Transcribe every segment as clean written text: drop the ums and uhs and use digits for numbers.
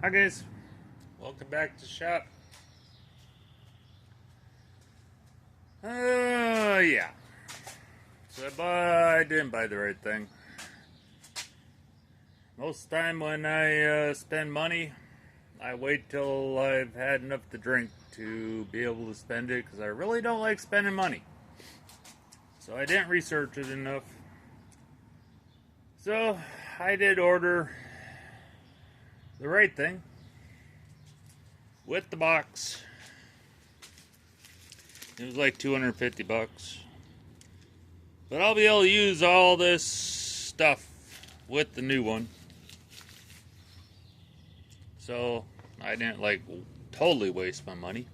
Hi guys, welcome back to shop. Yeah. So I didn't buy the right thing. Most of the time when I spend money, I wait till I've had enough to drink to be able to spend it because I really don't like spending money. So I didn't research it enough. So I did order the right thing with the box. It was like $250. But I'll be able to use all this stuff with the new one. So I didn't like totally waste my money.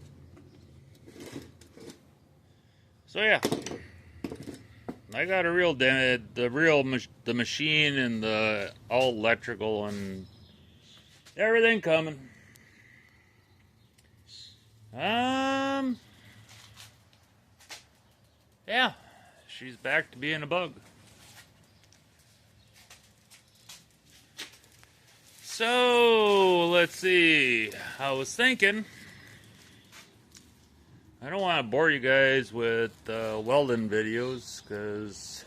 So yeah, I got the machine and the all electrical and everything coming. Yeah, she's back to being a bug. So, let's see. I was thinking, I don't want to bore you guys with welding videos because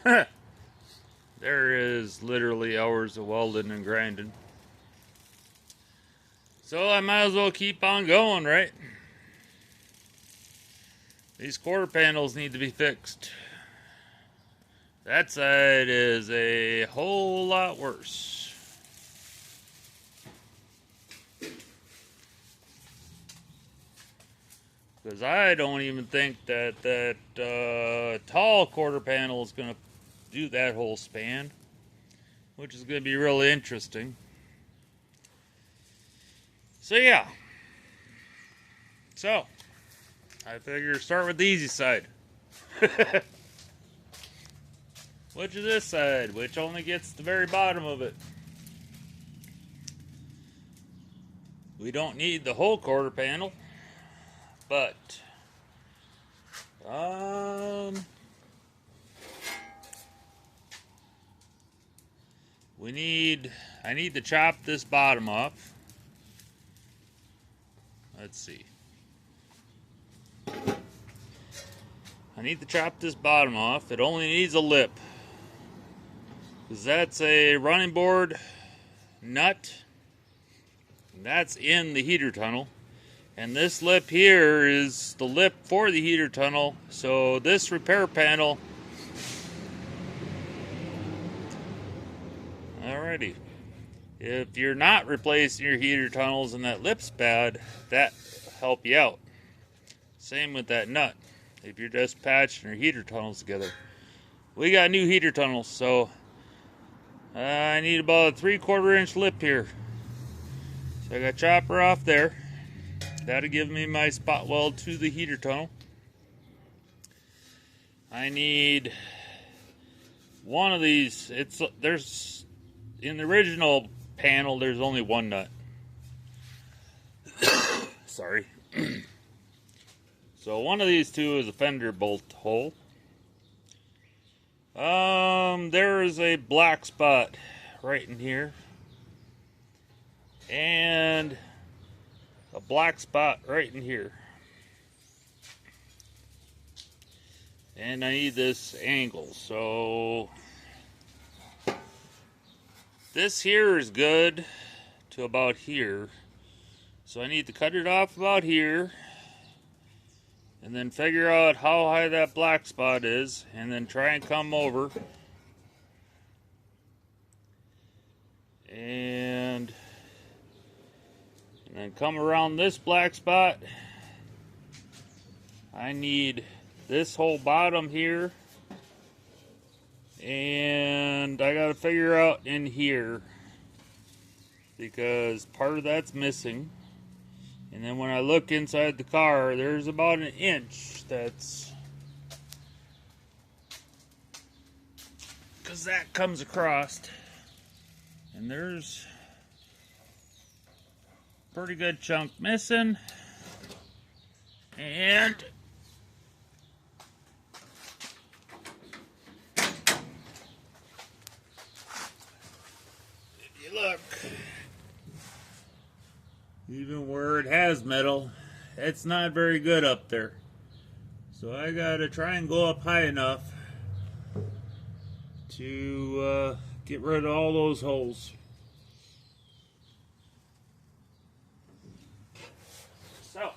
there is literally hours of welding and grinding. So, I might as well keep on going, right? These quarter panels need to be fixed. That side is a whole lot worse. Because I don't even think that tall quarter panel is going to do that whole span, which is going to be really interesting. So yeah. So, I figure start with the easy side. Which is this side, which only gets the very bottom of it. We don't need the whole quarter panel. But I need to chop this bottom off. Let's see. I need to chop this bottom off. It only needs a lip. Because that's a running board nut. And that's in the heater tunnel. And this lip here is the lip for the heater tunnel. So this repair panel. Alrighty. If you're not replacing your heater tunnels and that lip's bad, that help you out. Same with that nut. If you're just patching your heater tunnels together. We got new heater tunnels, so I need about a 3/4 inch lip here. So I got chopper off there. That'll give me my spot weld to the heater tunnel. I need one of these. There's in the original panel there's only one nut. Sorry. So one of these two is a fender bolt hole. There is a black spot right in here. And a black spot right in here. And I need this angle. So this here is good to about here. So I need to cut it off about here. And then figure out how high that black spot is. And then try and come over. And then come around this black spot. I need this whole bottom here. And I gotta figure out in here. Because part of that's missing. And then when I look inside the car, there's about an inch that's... because that comes across. And there's a pretty good chunk missing. And if you look, Even where it has metal, it's not very good up there. So I gotta try and go up high enough to get rid of all those holes. So,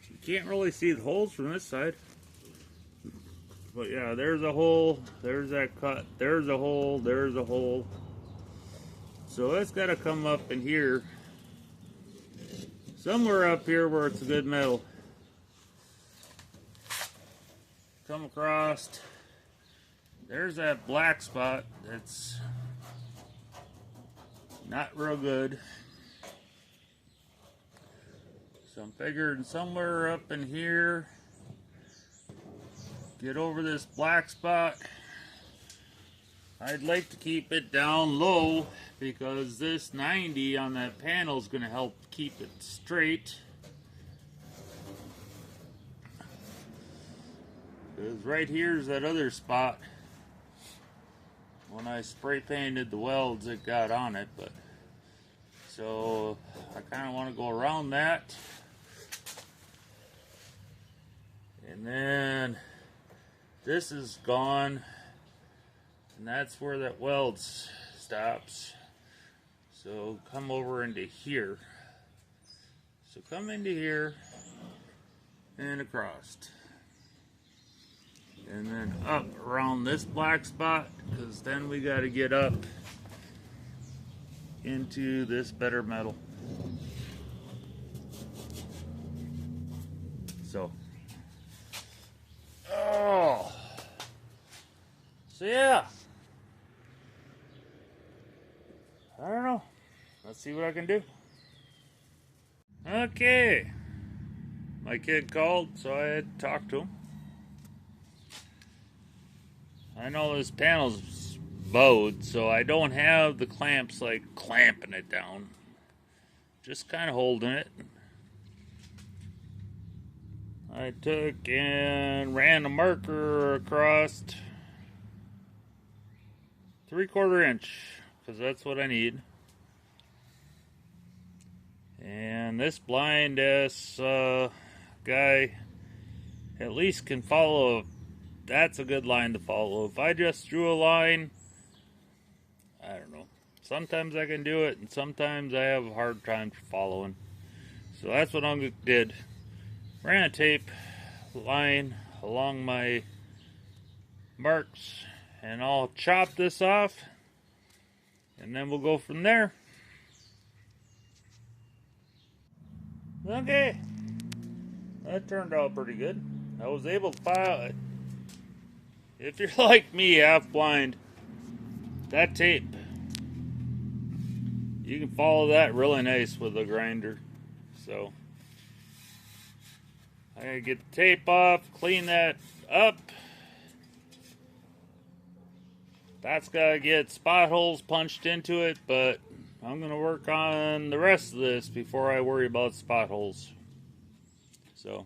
you can't really see the holes from this side. But yeah, there's a hole, there's that cut, there's a hole, there's a hole. So it's got to come up in here. Somewhere up here where it's a good metal. Come across. There's that black spot that's not real good. So I'm figuring somewhere up in here. Get over this black spot. I'd like to keep it down low because this 90 on that panel is going to help keep it straight. Because right here's that other spot. When I spray painted the welds, it got on it, but so I kind of want to go around that. And then this is gone, and that's where that weld stops. So come over into here. So come into here and across. And then up around this black spot, because then we got to get up into this better metal. So. Oh. So yeah. I don't know. Let's see what I can do. Okay. My kid called, so I had to talk to him. I know this panel's bowed, so I don't have the clamps like clamping it down. Just kind of holding it. I took and ran a marker across 3/4 inch, because that's what I need. And this blind ass guy at least can follow. That's a good line to follow. If I just drew a line, I don't know. Sometimes I can do it, and sometimes I have a hard time following. So that's what I did. Ran a tape line along my marks, and I'll chop this off, and then we'll go from there. Okay, that turned out pretty good. I was able to file it. If you're like me, half blind, that tape, you can follow that really nice with a grinder. So I gotta get the tape off, clean that up. That's gotta get spot holes punched into it, but I'm gonna work on the rest of this before I worry about spot holes. So,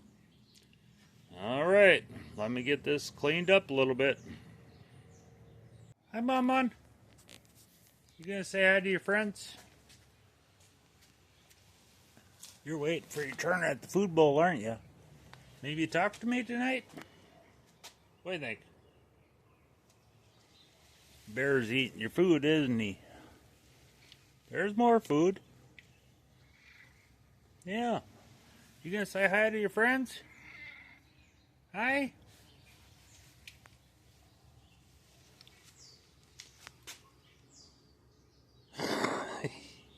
alright, let me get this cleaned up a little bit. Hi, Mom. You gonna say hi to your friends? You're waiting for your turn at the food bowl, aren't you? Maybe talk to me tonight? What do you think? Bear's eating your food, isn't he? There's more food. Yeah. You gonna say hi to your friends? Hi?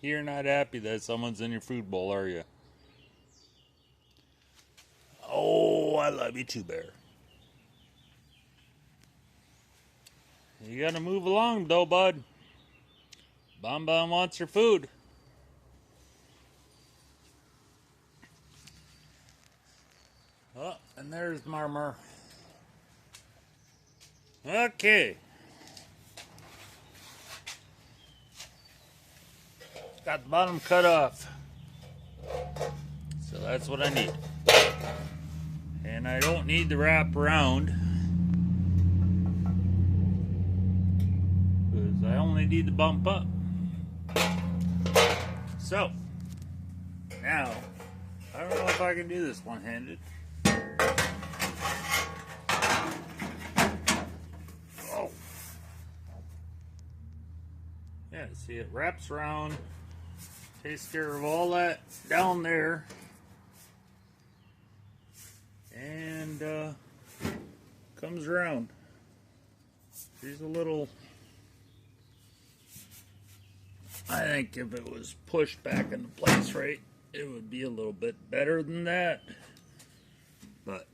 You're not happy that someone's in your food bowl, are you? Oh, I love you too, Bear. You gotta move along, though, bud. Bon Bon wants your food. Oh, and there's Marmar. Okay. Got the bottom cut off. So that's what I need. And I don't need to wrap around, because I only need to bump up. So, now, I don't know if I can do this one-handed. Oh. Yeah, see, it wraps around, takes care of all that down there, and comes around. She's a little, I think if it was pushed back into place right, it would be a little bit better than that. But,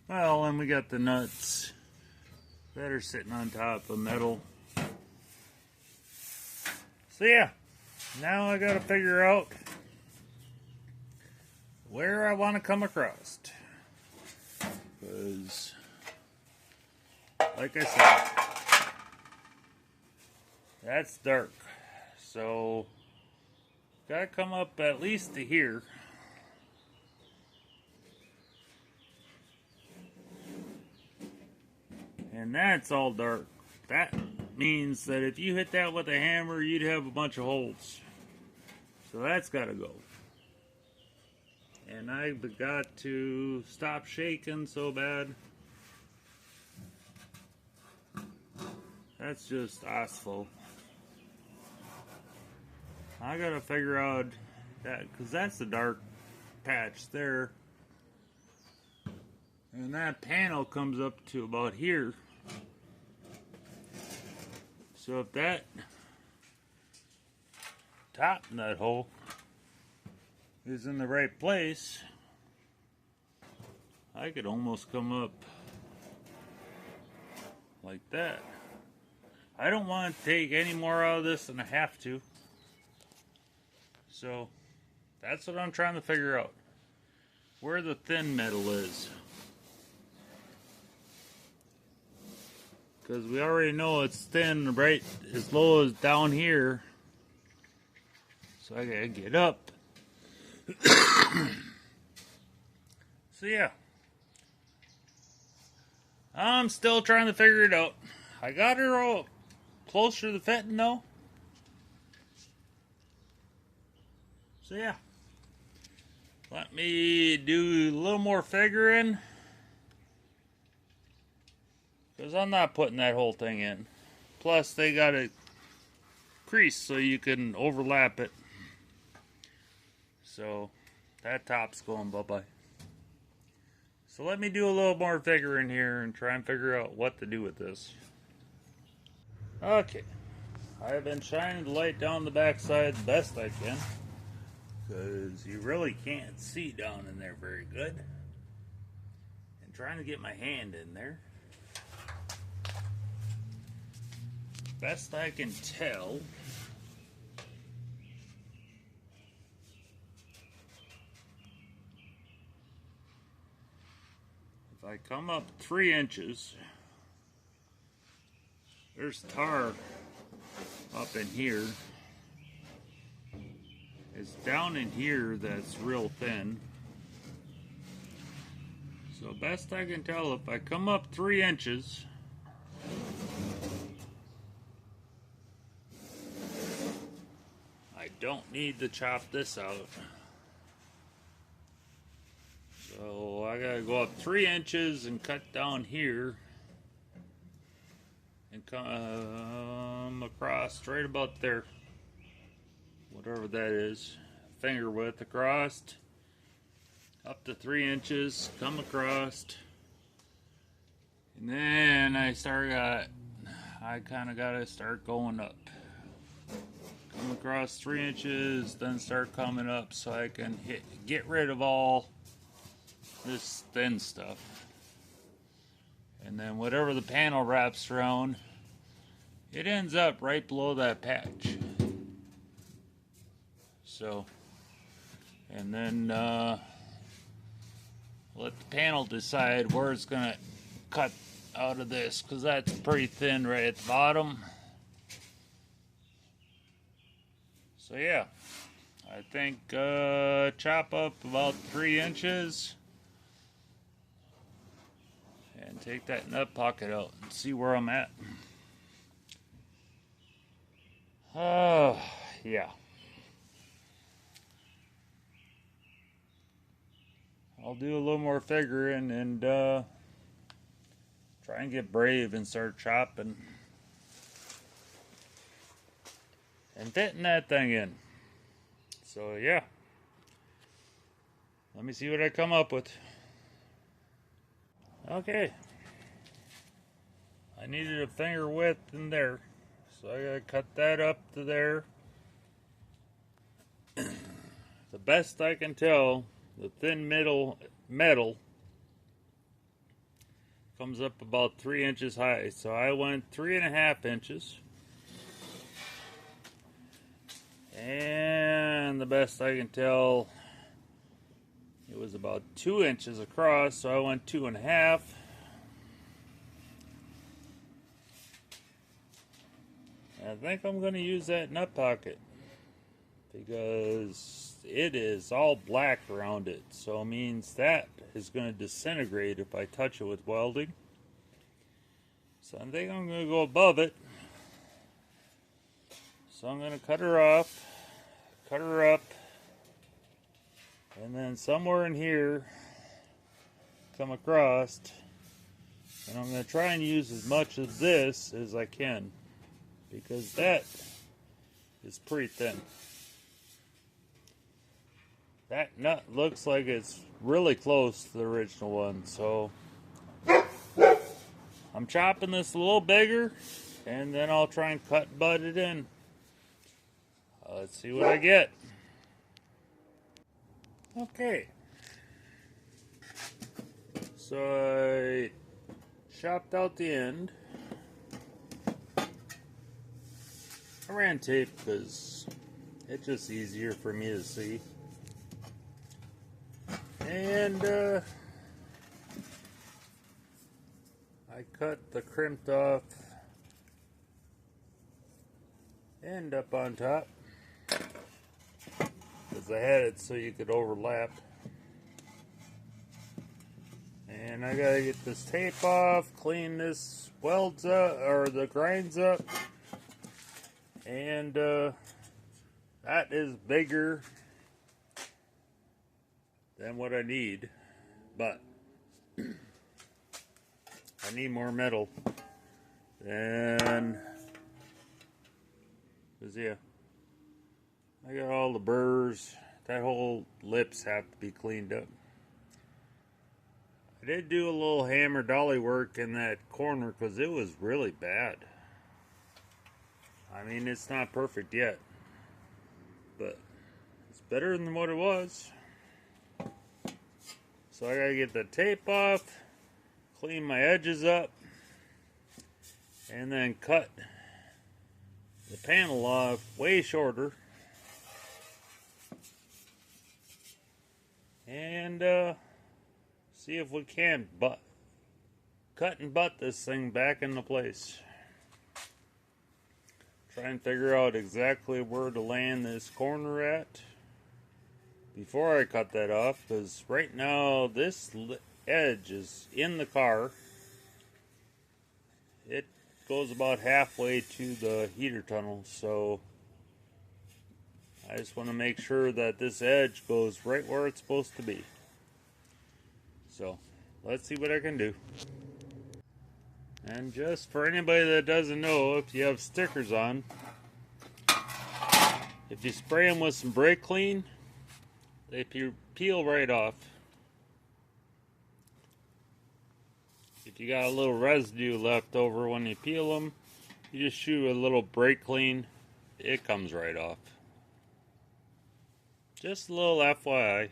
well, and we got the nuts that are sitting on top of metal. So yeah, now I gotta figure out where I want to come across. Because, like I said, that's dark. So, gotta come up at least to here. And that's all dark. That means that if you hit that with a hammer, you'd have a bunch of holes. So that's gotta go. And I've got to stop shaking so bad. That's just asphalt. I gotta figure out that, because that's the dark patch there. And that panel comes up to about here. So if that top nut hole is in the right place, I could almost come up like that. I don't want to take any more out of this than I have to. So that's what I'm trying to figure out. Where the thin metal is. Because we already know it's thin right as low as down here. So I gotta get up. So yeah. I'm still trying to figure it out. I got her all closer to the fitting though. So yeah. Let me do a little more figuring. Because I'm not putting that whole thing in. Plus, they got it creased so you can overlap it. So, that top's going bye-bye. So let me do a little more figuring here and try and figure out what to do with this. Okay. I've been shining the light down the backside the best I can. Because you really can't see down in there very good. And trying to get my hand in there. Best I can tell, if I come up 3 inches, there's tar up in here. It's down in here that's real thin. So best I can tell, if I come up 3 inches, I don't need to chop this out. So I gotta go up 3 inches and cut down here and come across right about there. Whatever that is. Finger width across. Up to 3 inches. Come across. And then I kinda gotta start going up. Come across 3 inches, then start coming up so I can get rid of all this thin stuff. And then whatever the panel wraps around, it ends up right below that patch. So, and then let the panel decide where it's gonna cut out of this, because that's pretty thin right at the bottom. So yeah, I think chop up about 3 inches and take that nut pocket out and see where I'm at. do a little more figuring and try and get brave and start chopping and fitting that thing in. So yeah, let me see what I come up with. Okay, I needed a finger width in there, so I gotta cut that up to there. The best I can tell, the thin metal comes up about 3 inches high, so I went 3.5 inches. And the best I can tell, it was about 2 inches across, so I went 2.5. I think I'm going to use that nut pocket because it is all black around it, so it means that is going to disintegrate if I touch it with welding. So I think I'm going to go above it. So I'm going to cut her off, cut her up, and then somewhere in here come across, and I'm going to try and use as much of this as I can because that is pretty thin. That nut looks like it's really close to the original one, so I'm chopping this a little bigger and then I'll try and cut and butt it in. Let's see what I get. Okay, so I chopped out the end. I ran tape because it's just easier for me to see. And I cut the crimped off end up on top because I had it so you could overlap. And I gotta get this tape off, clean this welds up or the grinds up, and that is bigger than what I need, but I need more metal. And cause yeah, I got all the burrs. That whole lips have to be cleaned up. I did do a little hammer dolly work in that corner because it was really bad. I mean, it's not perfect yet, but it's better than what it was. So I gotta get the tape off, clean my edges up, and then cut the panel off way shorter. And see if we can cut and butt this thing back into place. Try and figure out exactly where to land this corner at before I cut that off, because right now this edge is in the car. It goes about halfway to the heater tunnel, so I just want to make sure that this edge goes right where it's supposed to be. So let's see what I can do. And just for anybody that doesn't know, if you have stickers on, if you spray them with some brake clean, they peel right off. If you got a little residue left over when you peel them, you just shoot a little brake clean, it comes right off. Just a little FYI.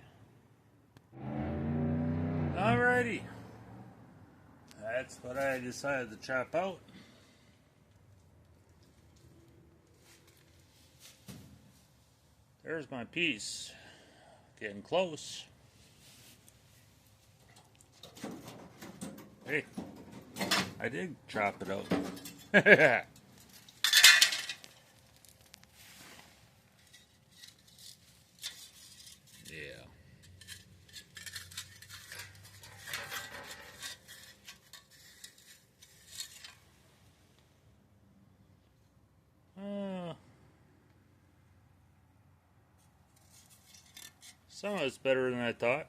Alrighty. That's what I decided to chop out. There's my piece. Getting close. Hey, I did chop it out. Yeah. Some of it's better than I thought.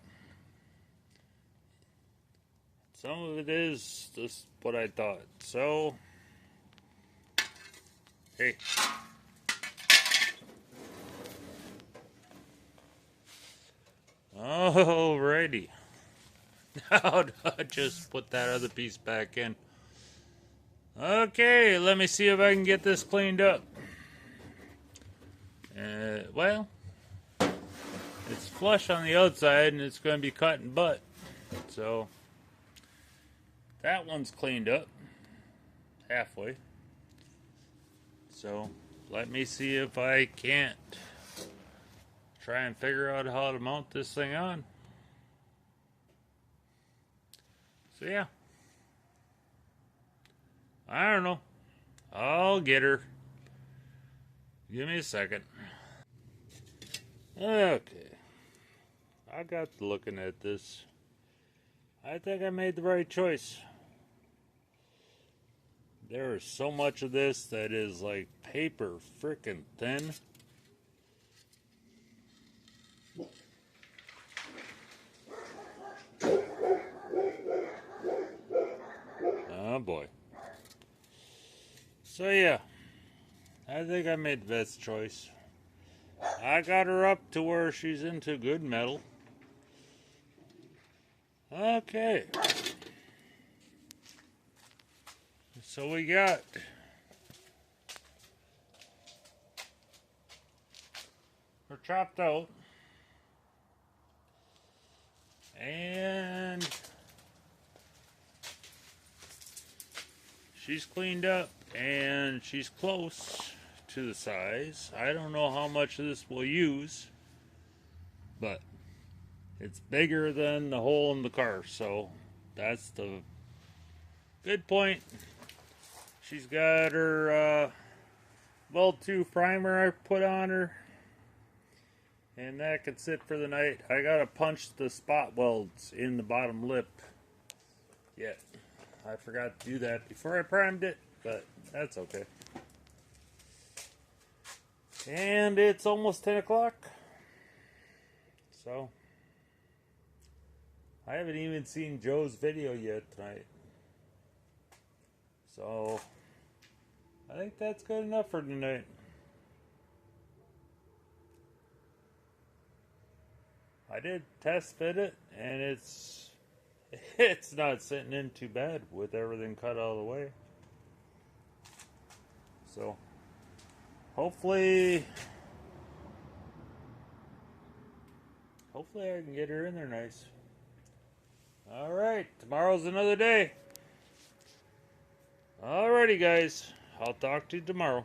some of it is just what I thought. So, hey. Alrighty. Now I just put that other piece back in. Okay, let me see if I can get this cleaned up. Well, it's flush on the outside and it's going to be cut and butt. So, that one's cleaned up. Halfway. So, let me see if I can't try and figure out how to mount this thing on. So, yeah. I don't know. I'll get her. Give me a second. Okay. I got looking at this. I think I made the right choice. There is so much of this that is like paper freaking thin. Oh boy. So yeah, I think I made the best choice. I got her up to where she's into good metal. Okay. So we got her chopped out. And she's cleaned up and she's close to the size. I don't know how much of this we'll use, but it's bigger than the hole in the car, so that's the good point. She's got her weld tooth primer I put on her, and that can sit for the night. I gotta punch the spot welds in the bottom lip yet. I forgot to do that before I primed it, but that's okay. And it's almost 10 o'clock. So, I haven't even seen Joe's video yet tonight. So, I think that's good enough for tonight. I did test fit it, and it's not sitting in too bad with everything cut out of the way. So, hopefully I can get her in there nice. Alright, tomorrow's another day. Alrighty guys, I'll talk to you tomorrow.